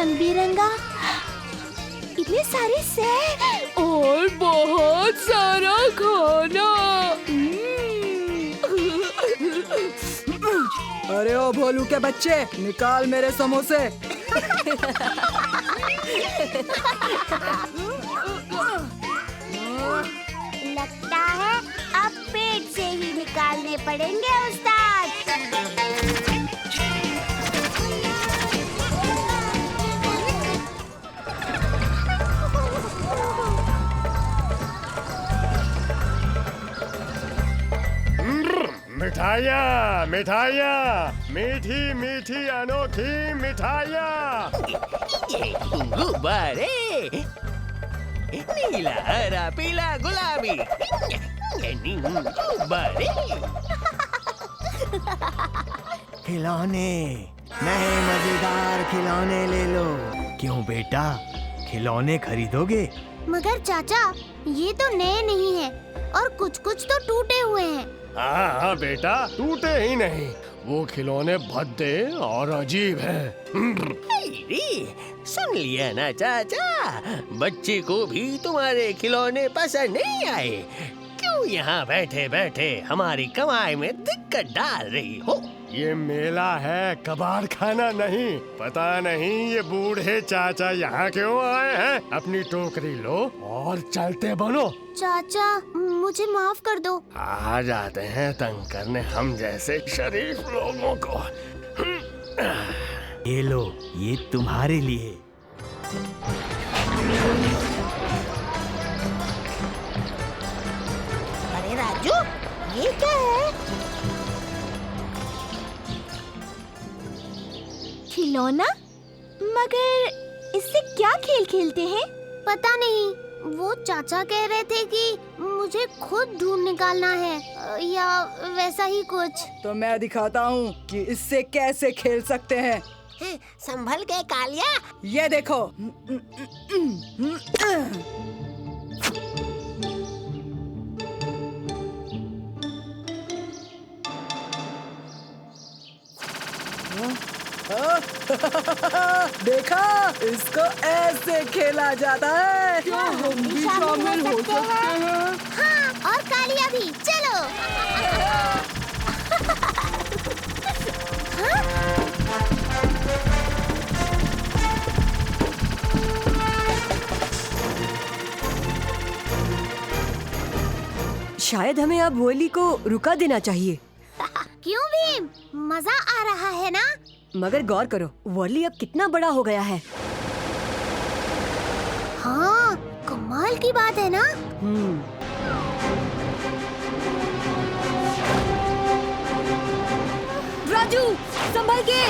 रंग बिरंगा, इतने सारे सेब और बहुत सारा खाना। अरे ओ भोलू के बच्चे, निकाल मेरे समोसे। लगता है अब पेट से ही निकालने पड़ेंगे उस्ताद। मिठाइयाँ मिठाइयाँ, मीठी मीठी अनोखी मिठाइयाँ। गुब्बारे, नीला हरा पीला गुलाबी, गुब्बारे। खिलौने, नए मजेदार खिलौने ले लो। क्यों बेटा, खिलौने खरीदोगे? मगर चाचा, ये तो नए नहीं है और कुछ कुछ तो टूटे हुए हैं। हाँ बेटा, टूटे ही नहीं, वो खिलौने भद्दे और अजीब हैं। सुन लिया ना चाचा, बच्चे को भी तुम्हारे खिलौने पसंद नहीं आए। क्यों यहाँ बैठे बैठे हमारी कमाई में दिक्कत डाल रही हो? ये मेला है, कबाड़ खाना नहीं। पता नहीं ये बूढ़े चाचा यहाँ क्यों आए हैं। अपनी टोकरी लो और चलते बनो। चाचा, मुझे माफ कर दो। आ जाते हैं तंग करने हम जैसे शरीफ लोगों को। ये लो, ये तुम्हारे लिए। अरे राजू, ये क्या है? खिलौना? मगर इससे क्या खेल खेलते हैं? पता नहीं, वो चाचा कह रहे थे कि मुझे खुद ढूंढ निकालना है या वैसा ही कुछ। तो मैं दिखाता हूँ कि इससे कैसे खेल सकते हैं। संभल के कालिया। ये देखो। देखा, इसको ऐसे खेला जाता है। क्या हम भी शामिल हो सकते हैं? हाँ, और कालिया भी। चलो। शायद हमें अब होली को रुका देना चाहिए। क्यों भीम, मजा आ रहा है ना? मगर गौर करो, वॉली अब कितना बड़ा हो गया है। हाँ, कमाल की बात है ना? राजू, संभल के।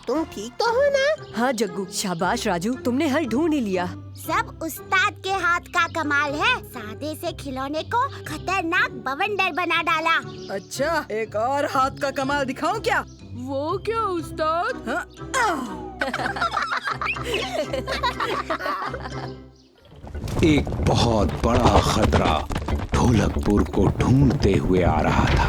तुम ठीक तो हो ना? हाँ जग्गू, शाबाश राजू, तुमने हल ढूंढ ही लिया। सब उस्ताद के हाथ का कमाल है। सादे से खिलौने को खतरनाक बवंडर बना डाला। अच्छा, एक और हाथ का कमाल दिखाऊं क्या? वो क्या उस्ताद? एक बहुत बड़ा खतरा ढोलकपुर को ढूंढते हुए आ रहा था।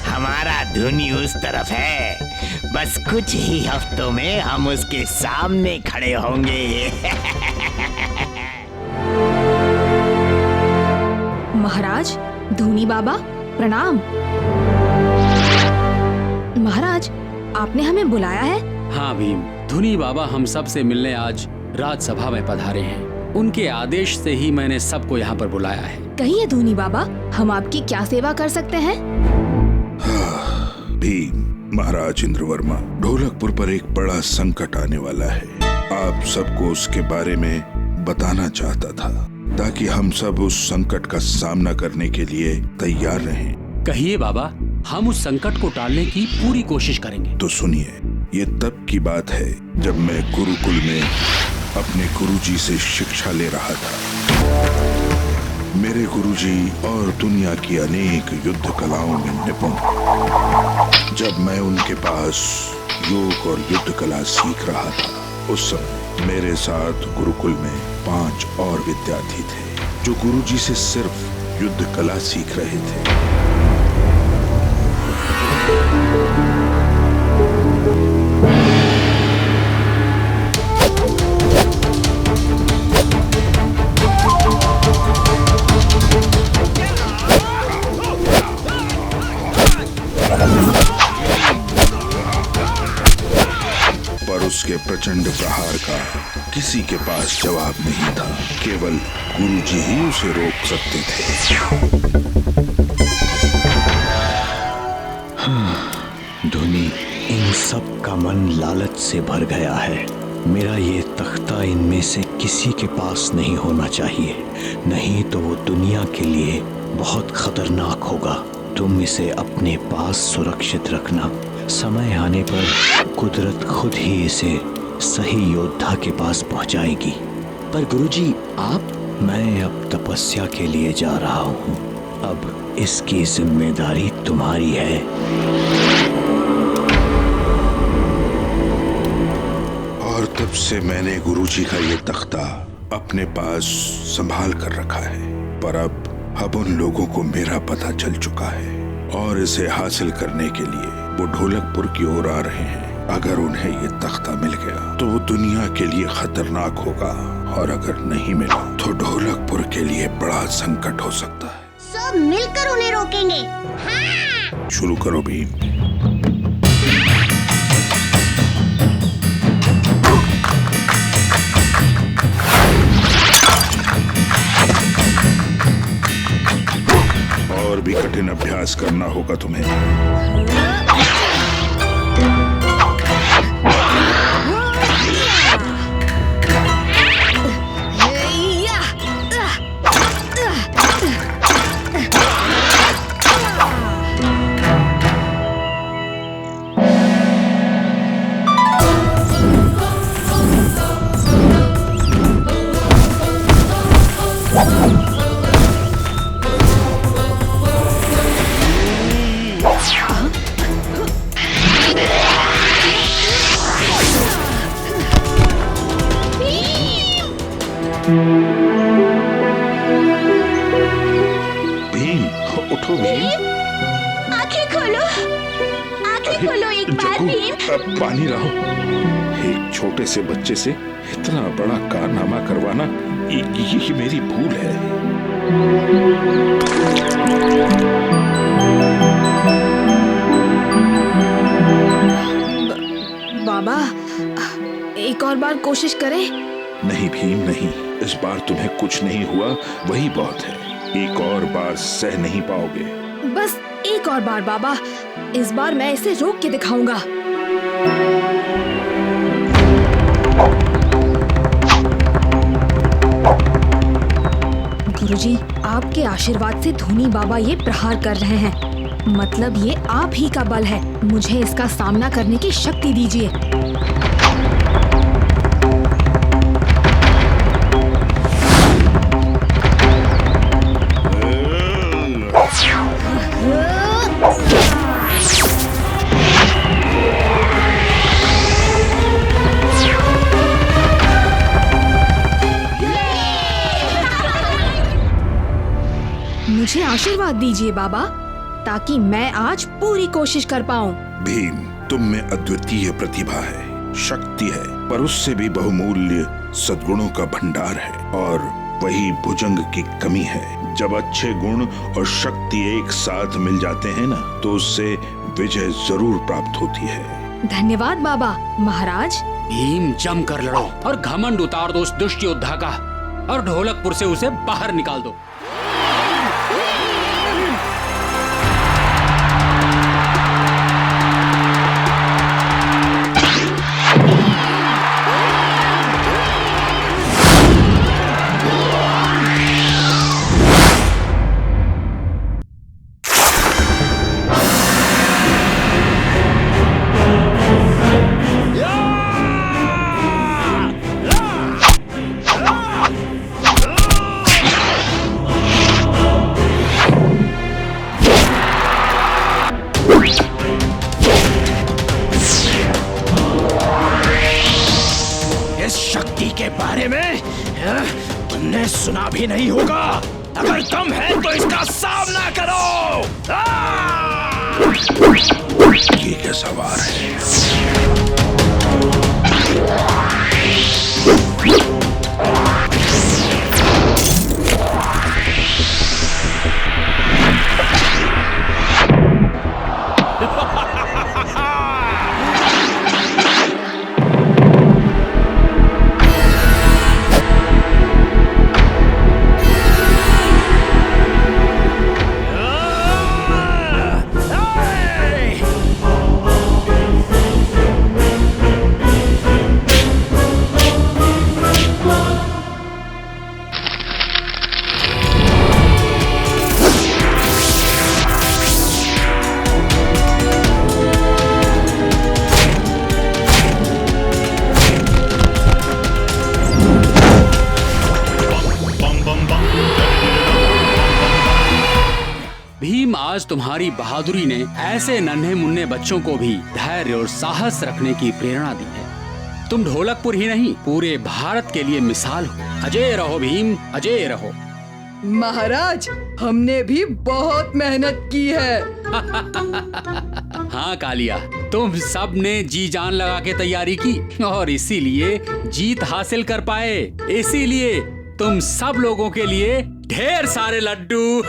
हमारा धुनी उस तरफ है, बस कुछ ही हफ्तों में हम उसके सामने खड़े होंगे। महाराज, धूनी बाबा प्रणाम। महाराज, आपने हमें बुलाया है? हाँ भीम, धुनी बाबा हम सब से मिलने आज राजसभा में पधारे हैं। उनके आदेश से ही मैंने सबको यहाँ पर बुलाया है। कहिए धूनी बाबा, हम आपकी क्या सेवा कर सकते हैं? भीम, महाराज इंद्रवर्मा, ढोलकपुर पर एक बड़ा संकट आने वाला है। आप सबको उसके बारे में बताना चाहता था ताकि हम सब उस संकट का सामना करने के लिए तैयार रहें। कहिए बाबा, हम उस संकट को टालने की पूरी कोशिश करेंगे। तो सुनिए, ये तब की बात है जब मैं गुरुकुल में अपने गुरुजी से शिक्षा ले रहा था। मेरे गुरुजी और दुनिया की अनेक युद्ध कलाओं में निपुण। जब मैं उनके पास योग और युद्ध कला सीख रहा था, उस समय मेरे साथ गुरुकुल में 5 और विद्यार्थी थे जो गुरुजी से सिर्फ युद्ध कला सीख रहे थे। उसके प्रचंड प्रहार का किसी के पास जवाब नहीं था। केवल गुरुजी ही उसे रोक सकते थे। धुनी, इन सब का मन लालच से भर गया है। मेरा ये तख्ता इनमें से किसी के पास नहीं होना चाहिए, नहीं तो वो दुनिया के लिए बहुत खतरनाक होगा। तुम इसे अपने पास सुरक्षित रखना। समय आने पर कुदरत खुद ही इसे सही योद्धा के पास पहुंचाएगी। पर गुरुजी, आप? मैं अब तपस्या के लिए जा रहा हूँ। अब इसकी जिम्मेदारी तुम्हारी है। और तब से मैंने गुरुजी का ये तख्ता अपने पास संभाल कर रखा है। पर अब उन लोगों को मेरा पता चल चुका है और इसे हासिल करने के लिए वो ढोलकपुर की ओर आ रहे हैं। अगर उन्हें ये तख्ता मिल गया तो वो दुनिया के लिए खतरनाक होगा, और अगर नहीं मिला तो ढोलकपुर के लिए बड़ा संकट हो सकता है। सब मिलकर उन्हें रोकेंगे। हाँ। शुरू करो भीम। और भी कठिन अभ्यास करना होगा तुम्हें। भीम, उठो भीम। आंखें खोलो, आंखें खोलो एक बार भीम। पानी लाओ। एक छोटे से बच्चे से इतना बड़ा कारनामा करवाना, ये मेरी भूल है। बाबा, एक और बार कोशिश करें? नहीं भीम, नहीं। इस बार तुम्हें कुछ नहीं हुआ, वही बहुत है। एक और बार सह नहीं पाओगे। बस एक और बार बाबा, इस बार मैं इसे रोक के दिखाऊंगा। गुरुजी, आपके आशीर्वाद से धोनी बाबा ये प्रहार कर रहे हैं। मतलब ये आप ही का बल है। मुझे इसका सामना करने की शक्ति दीजिए। मुझे आशीर्वाद दीजिए बाबा, ताकि मैं आज पूरी कोशिश कर पाऊं। भीम, तुम में अद्वितीय प्रतिभा है, शक्ति है, पर उससे भी बहुमूल्य सद्गुणों का भंडार है, और वही भुजंग की कमी है। जब अच्छे गुण और शक्ति एक साथ मिल जाते हैं ना, तो उससे विजय जरूर प्राप्त होती है। धन्यवाद बाबा। महाराज, भीम, जम कर लड़ो और घमंड उतार दो उस दुष्ट योद्धा का, और ढोलकपुर से उसे बाहर निकाल दो। इस शक्ति के बारे में तुमने सुना भी नहीं होगा। अगर दम है तो इसका सामना करो। ये कैसा वार है? भीम, आज तुम्हारी बहादुरी ने ऐसे नन्हे मुन्ने बच्चों को भी धैर्य और साहस रखने की प्रेरणा दी है। तुम ढोलकपुर ही नहीं, पूरे भारत के लिए मिसाल हो। अजय रहो भीम, अजय रहो। महाराज, हमने भी बहुत मेहनत की है। हाँ कालिया, तुम सब ने जी जान लगा के तैयारी की और इसीलिए जीत हासिल कर पाए। इसीलिए तुम सब लोगों के लिए ढेर सारे लड्डू।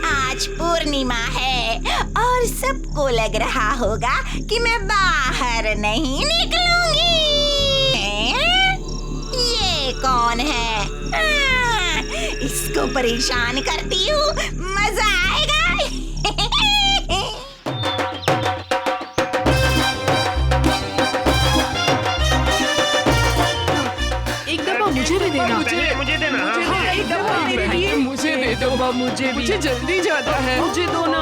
आज पूर्णिमा है और सबको लग रहा होगा कि मैं बाहर नहीं निकलूंगी। ये कौन है? इसको परेशान करती हूँ, मजा आएगा। एक डब्बा मुझे भी देना। मुझे देना। एक डब्बा मुझे दे दो। मुझे जल्दी जाना है। मुझे दो ना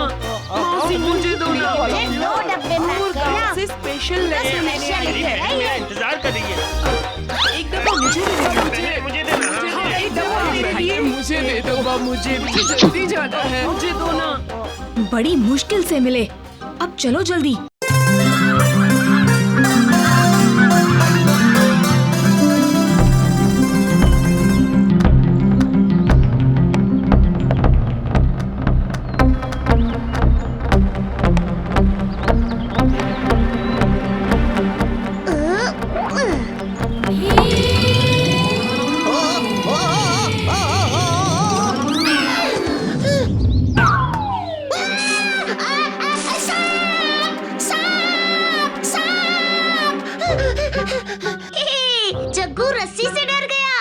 मौसी, मुझे दो ना। मुझे 2 डब्बे से स्पेशल लेने आई है। इंतजार करेंगे। एक डब्बा मुझे दे दो। मुझे देना। एक डब्बा मुझे दे दो। मुझे जल्दी जाना है। मुझे दो ना। बड़ी मुश्किल से मिले, अब चलो जल्दी। जग्गू रस्सी से डर गया।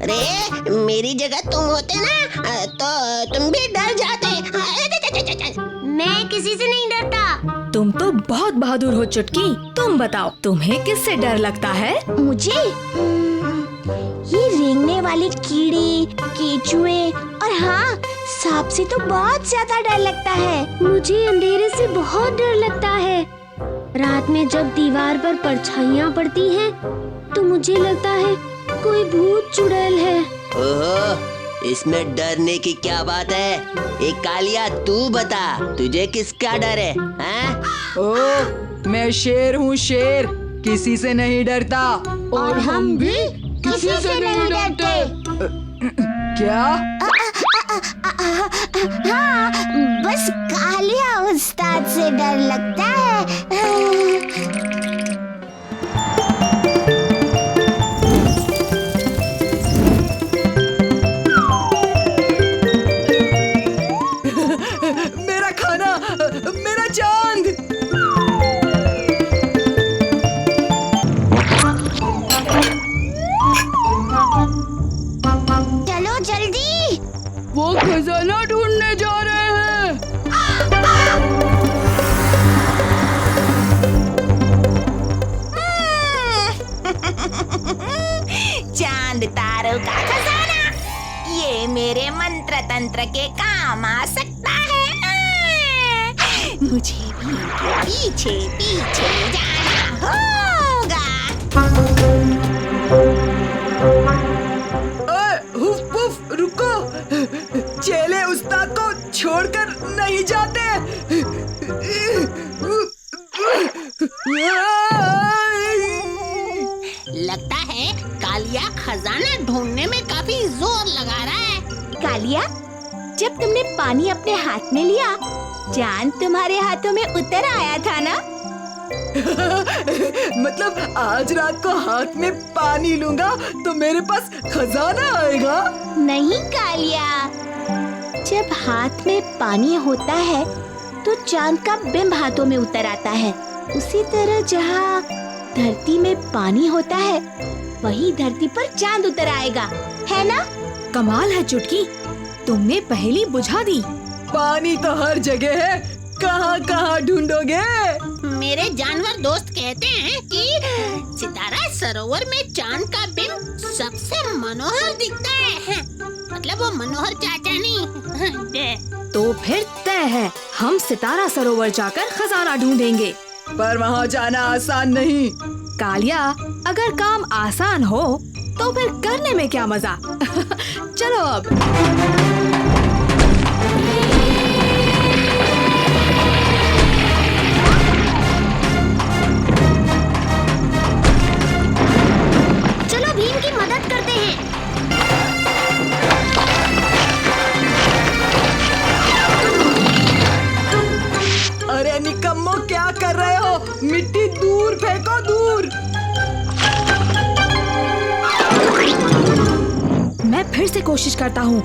अरे मेरी जगह तुम होते ना तो तुम भी डर जाते। मैं किसी से नहीं डरता। तुम तो बहुत बहादुर हो चुटकी। तुम बताओ, तुम्हें किससे डर लगता है? मुझे ये रेंगने वाले कीड़े, केचुए और हाँ, सांप से तो बहुत ज्यादा डर लगता है। मुझे अंधेरे से बहुत डर लगता है। रात में जब दीवार पर परछाइयाँ पड़ती हैं, तो मुझे लगता है कोई भूत चुड़ैल है। ओहो, इसमें डरने की क्या बात है? एक कालिया, तू बता, तुझे किसका डर है? हाँ? ओ, मैं शेर हूँ, शेर, किसी से नहीं डरता। और हम भी किसी से नहीं डरते। क्या? हाँ, बस कालिया उस्ताद से डर लगता है। मेरा खाना, मेरा चांद। चलो जल्दी, वो खजाना ढूंढने जा रहे हैं। चांद तारों का खजाना, ये मेरे मंत्र तंत्र के काम आ सकता है। मुझे भी इनके पीछे पीछे जाना होगा। हुफ पुफ रुको, चेले उस्ताद को छोड़कर नहीं जाते। लगता है कालिया खजाना ढूंढने में काफी जोर लगा रहा है। कालिया, जब तुमने पानी अपने हाथ में लिया, चांद तुम्हारे हाथों में उतर आया था ना? मतलब आज रात को हाथ में पानी लूंगा तो मेरे पास खजाना आएगा? नहीं कालिया, जब हाथ में पानी होता है तो चांद का बिंब हाथों में उतर आता है। उसी तरह जहाँ धरती में पानी होता है, वही धरती पर चांद उतर आएगा, है ना? कमाल है चुटकी, तुमने पहेली बुझा दी। पानी तो हर जगह है, कहाँ कहाँ ढूंढोगे? मेरे जानवर दोस्त कहते हैं कि सितारा सरोवर में चांद का बिंब सबसे मनोहर दिखता है। मतलब वो मनोहर चाचा नहीं। तो फिर तय है, हम सितारा सरोवर जाकर खजाना ढूंढेंगे। पर वहाँ जाना आसान नहीं। कालिया, अगर काम आसान हो तो फिर करने में क्या मजा। चलो अब। चलो भीम की मदद करते हैं। अरे निकम्मो, क्या कर रहे हो? मिट्टी दूर फेंको, दूर। मैं फिर से कोशिश करता हूँ।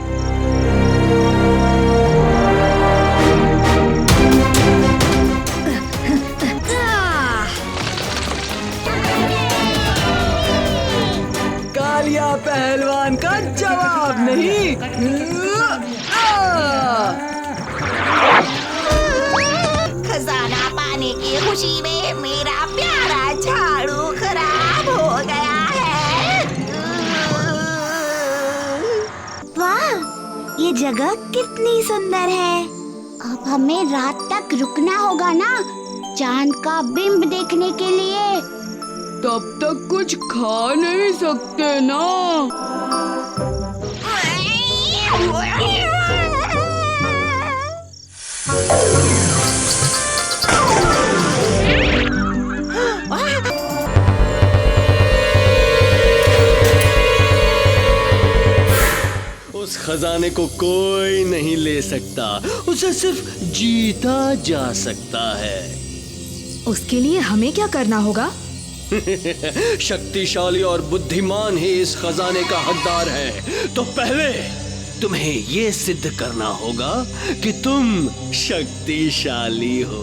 कालिया पहलवान का जवाब नहीं। खजाना पाने की खुशी में मेरा प्यारा झाड़ू खराब हो गया है। वाह, ये जगह कितनी सुंदर है। अब हमें रात तक रुकना होगा ना, चांद का बिंब देखने के लिए। तब तक कुछ खा नहीं सकते ना। उस खजाने को कोई नहीं ले सकता, उसे सिर्फ जीता जा सकता है। उसके लिए हमें क्या करना होगा? शक्तिशाली और बुद्धिमान ही इस खजाने का हकदार है। तो पहले तुम्हें ये सिद्ध करना होगा कि तुम शक्तिशाली हो।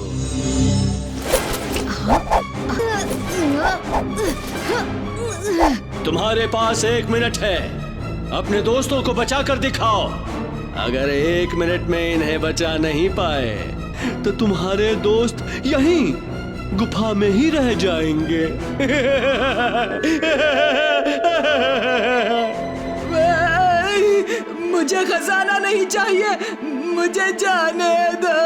तुम्हारे पास 1 मिनट है, अपने दोस्तों को बचा कर दिखाओ। अगर 1 मिनट में इन्हें बचा नहीं पाए तो तुम्हारे दोस्त यहीं गुफा में ही रह जाएंगे। मुझे खजाना नहीं चाहिए, मुझे जाने दो।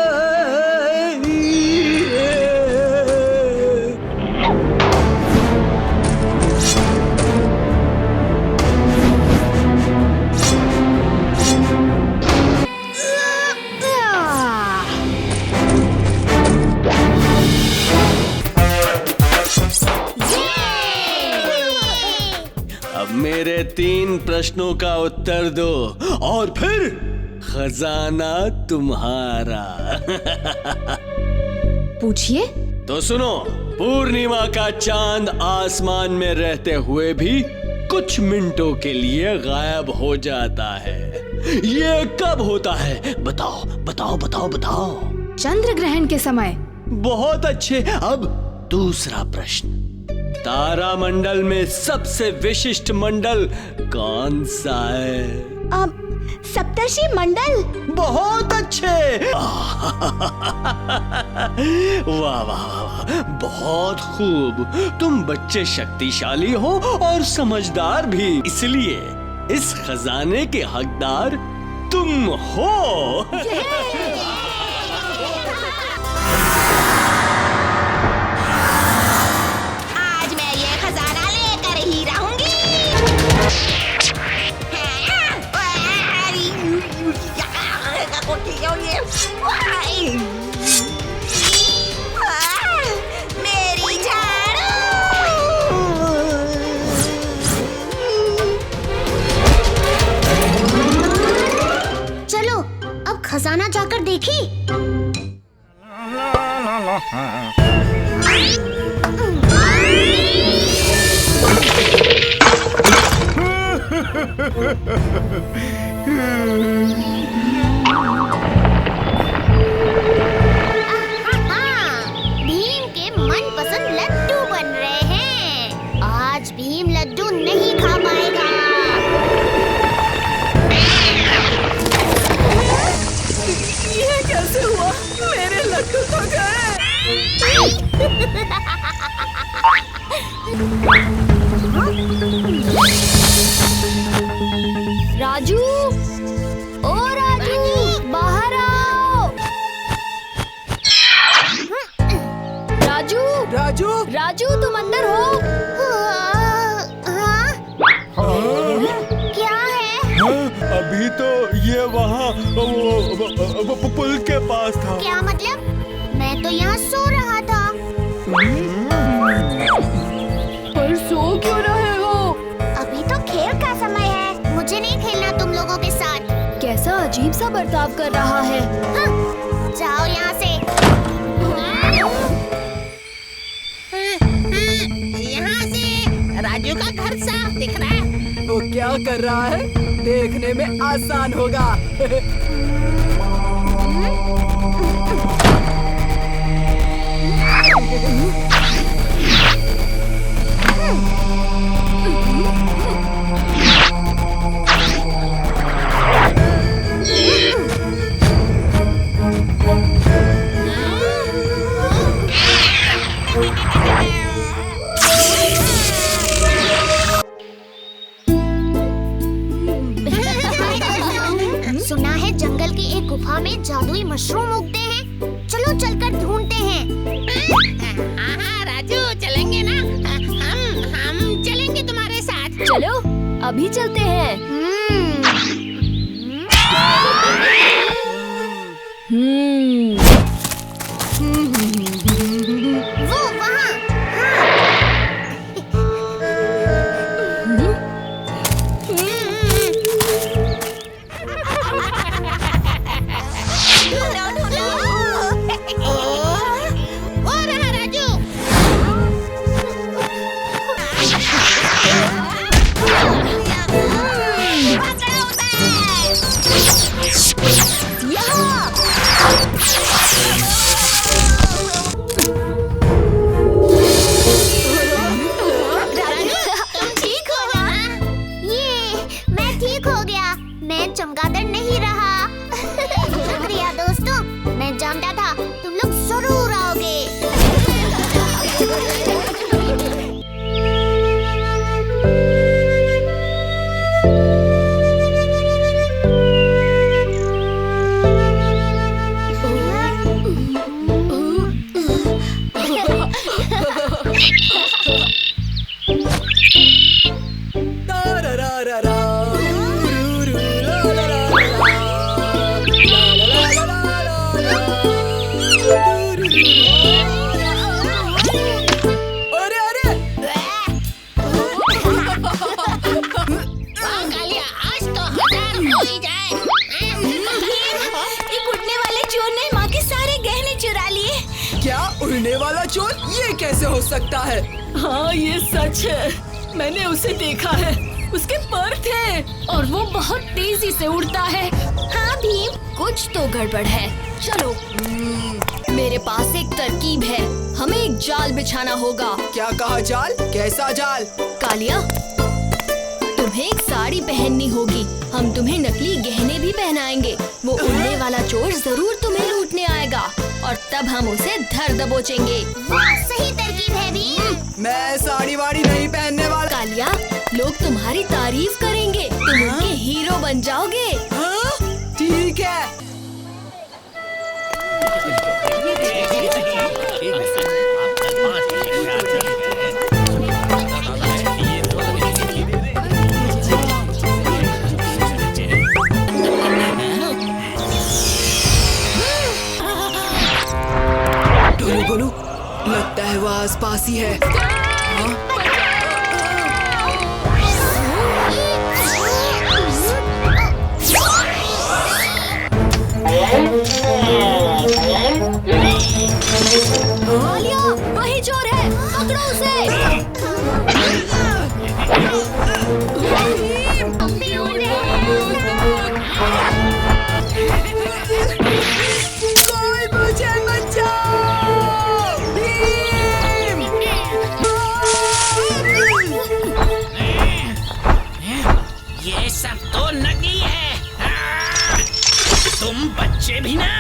मेरे 3 प्रश्नों का उत्तर दो और फिर खजाना तुम्हारा। पूछिए। तो सुनो, पूर्णिमा का चांद आसमान में रहते हुए भी कुछ मिनटों के लिए गायब हो जाता है। ये कब होता है? बताओ बताओ बताओ बताओ। चंद्र ग्रहण के समय। बहुत अच्छे। अब दूसरा प्रश्न, तारामंडल में सबसे विशिष्ट मंडल कौन सा है? सप्तर्षि मंडल। बहुत अच्छे। वाह वाह वाह, बहुत खूब। तुम बच्चे शक्तिशाली हो और समझदार भी, इसलिए इस खजाने के हकदार तुम हो। खजाना जाकर देखी। भीम के मनपसंद लड्डू बन रहे हैं। आज भीम लड्डू नहीं खा पाएगा। ये कैसे हुआ? मेरे लड्डू तो गए। राजू, ओ राजू, बाहर आओ। राजू, राजू, राजू तुम अंदर हो? क्या है? अभी तो ये वहाँ पुल के पास था। क्या मतलब? मैं तो यहाँ सो रहा था। पर सो क्यों रहे हो? अभी तो खेल का समय है। मुझे नहीं खेलना तुम लोगों के साथ। कैसा अजीब सा बर्ताव कर रहा है। हाँ, जाओ यहाँ से। यहाँ से राजू का घर साफ दिख रहा है। वो क्या कर रहा है? देखने में आसान होगा। सुना है जंगल की एक गुफा में जादुई मशरूम उगते हैं। चलो चलकर ढूंढते हैं। हाँ राजू, चलेंगे ना? हम चलेंगे तुम्हारे साथ। चलो अभी चलते हैं। वो वहाँ। वो रहा राजू। तुम ठीक हो ना? ये मैं ठीक हो गया। मैं चमगादड़ नहीं रहा। शुक्रिया दोस्तों। मैं जानता था तुम लोग जरूर आओगे। अरे अरे, कालिया, आज तो 1000 हो ही जाए। एक उड़ने वाले चोर ने माँ के सारे गहने चुरा लिए। क्या उड़ने वाला चोर? ये कैसे हो सकता है? हाँ ये सच है। मैंने उसे देखा है। उसके पर थे और वो बहुत तेजी से उड़ता है। हाँ भीम, कुछ तो गड़बड़ है। चलो मेरे पास एक तरकीब है। हमें एक जाल बिछाना होगा। क्या कहा जाल? कैसा जाल? कालिया, तुम्हें एक साड़ी पहननी होगी। हम तुम्हें नकली गहने भी पहनाएंगे। वो उड़ने वाला चोर जरूर तुम्हें लूटने आएगा और तब हम उसे धर दबोचेंगे। वाह, सही तरकीब है भीम। मैं साड़ी वाड़ी नहीं पहनने वाला। कालिया, लोग तुम्हारी तारीफ करेंगे। तुम उनके हीरो बन जाओगे। हाँ? ठीक है। ढोलू बोलू, लगता है वो आसपास ही है। हाँ? तुम बच्चे भी ना।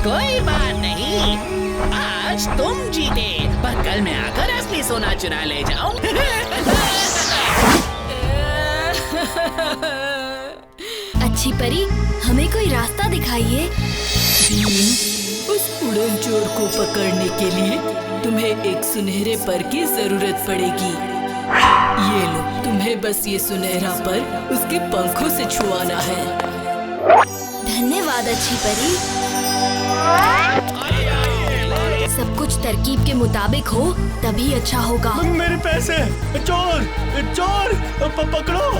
कोई बात नहीं, आज तुम जीते, पर कल मैं आकर असली सोना चुरा ले जाऊं। अच्छी परी, हमें कोई रास्ता दिखाइए। उस उड़न चोर को पकड़ने के लिए तुम्हें एक सुनहरे पर की जरूरत पड़ेगी। ये लो, तुम्हें बस ये सुनहरा पर उसके पंखों से छुआना है। धन्यवाद अच्छी परी। सब कुछ तरकीब के मुताबिक हो तभी अच्छा होगा। मेरे पैसे! चोर! चोर! पकड़ो!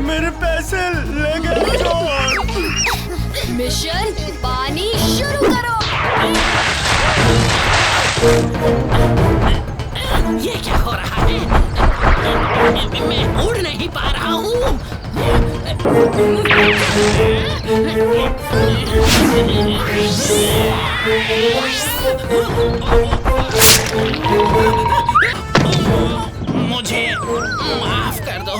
मेरे पैसे ले गए चोर! मिशन पानी शुरू करो। ये क्या हो रहा है? मैं उड़ नहीं पा रहा हूँ। मुझे माफ कर दो,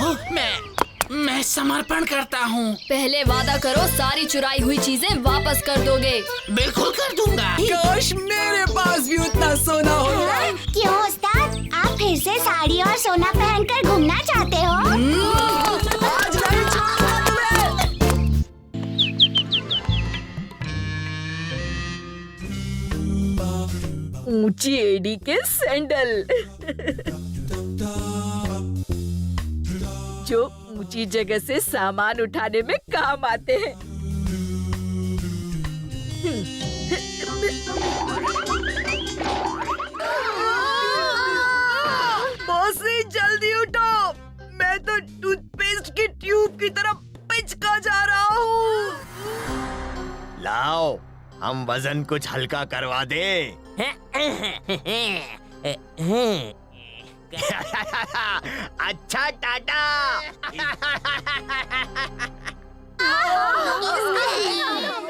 मैं समर्पण करता हूँ। पहले वादा करो सारी चुराई हुई चीजें वापस कर दोगे। बिल्कुल कर दूंगा। काश मेरे पास भी उतना सोना होता। क्यों उस्ताद, आप फिर से साड़ी और सोना पहनकर घूमना चाहते हो? आज नहीं छोड़ूंगा तुम्हें। ऊंची एड़ी के सैंडल जो ऊंची जगह से सामान उठाने में काम आते हैं। मौसी जल्दी उठो, मैं तो टूथपेस्ट की ट्यूब की तरफ पिचका जा रहा हूँ। लाओ, हम वजन कुछ हल्का करवा दे। अच्छा टाटा।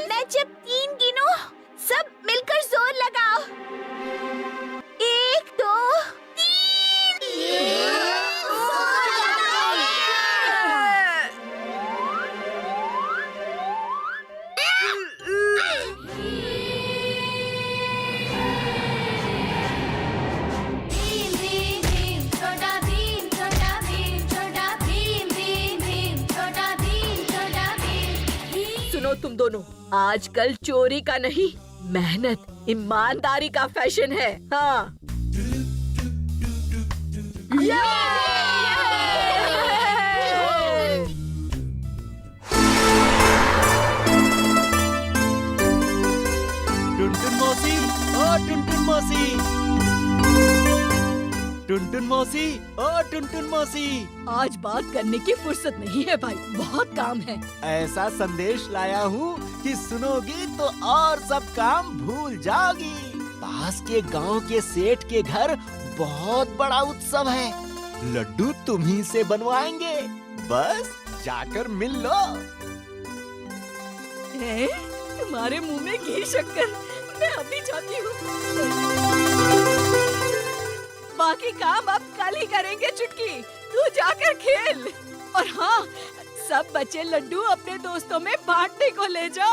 मैं जब 3 गिनूं, सब मिलकर जोर लगाओ। 1, 2, 3। सुनो तुम दोनों, आजकल चोरी का नहीं, मेहनत, ईमानदारी का फैशन है। हाँ। टुनटुन मौसी, ओ टुनटुन मौसी, टुनटुन मौसी, ओ टुनटुन मौसी। आज बात करने की फुर्सत नहीं है भाई, बहुत काम है। ऐसा संदेश लाया हूँ कि सुनोगी तो और सब काम भूल जाओगी। पास के गांव के सेठ के घर बहुत बड़ा उत्सव है। लड्डू तुम्ही से बनवाएंगे, बस जाकर मिल लो। तुम्हारे मुंह में घी शक्कर, मैं अभी जाती हूँ। बाकी काम अब कल ही करेंगे चुटकी, तू जाकर खेल। और हाँ, सब बचे लड्डू अपने दोस्तों में बांटने को ले जा।